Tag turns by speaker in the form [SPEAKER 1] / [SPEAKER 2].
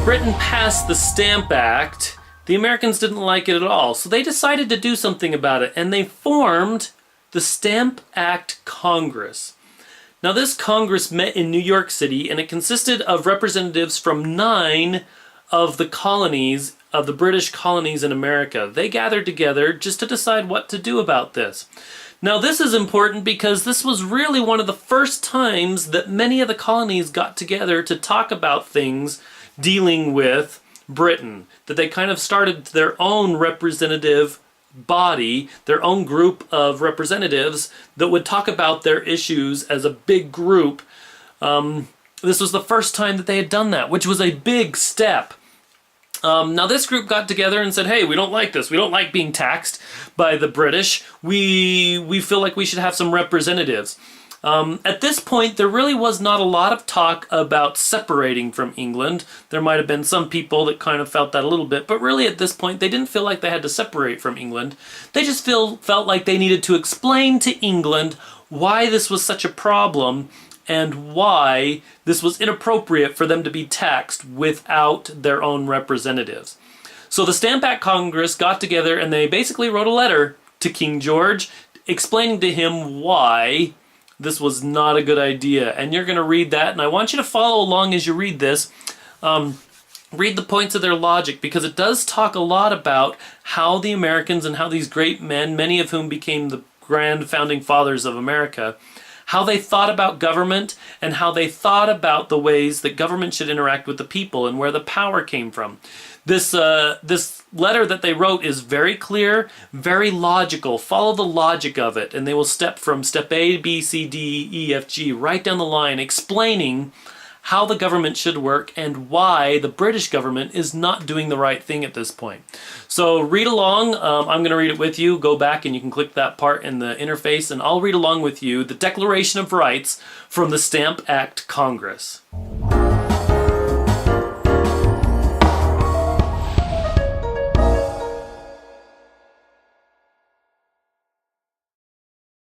[SPEAKER 1] Britain passed the Stamp Act, the Americans didn't like it at all. So they decided to do something about it, and they formed the Stamp Act Congress. Now this Congress met in New York City, and it consisted of representatives from 9 of the colonies, of the British colonies in America. They gathered together just to decide what to do about this. Now this is important because this was really one of the first times that many of the colonies got together to talk about things dealing with Britain. That they kind of started their own representative body, their own group of representatives that would talk about their issues as a big group. This was the first time that they had done that, which was a big step. Now this group got together and said, hey, we don't like this. We don't like being taxed by the British. We feel like we should have some representatives. At this point, there really was not a lot of talk about separating from England. There might have been some people that kind of felt that a little bit, but really at this point, they didn't feel like they had to separate from England. They just felt like they needed to explain to England why this was such a problem and why this was inappropriate for them to be taxed without their own representatives. So the Stamp Act Congress got together and they basically wrote a letter to King George explaining to him why this was not a good idea. And you're going to read that, and I want you to follow along as you read this. Read the points of their logic, because it does talk a lot about how the Americans and how these great men, many of whom became the grand founding fathers of America, how they thought about government and how they thought about the ways that government should interact with the people and where the power came from. This letter that they wrote is very clear, very logical. Follow the logic of it, and they will step from step A, B, C, D, E, F, G, right down the line, explaining how the government should work and why the British government is not doing the right thing at this point. So read along. I'm going to read it with you. Go back and you can click that part in the interface, and I'll read along with you the Declaration of Rights from the Stamp Act Congress.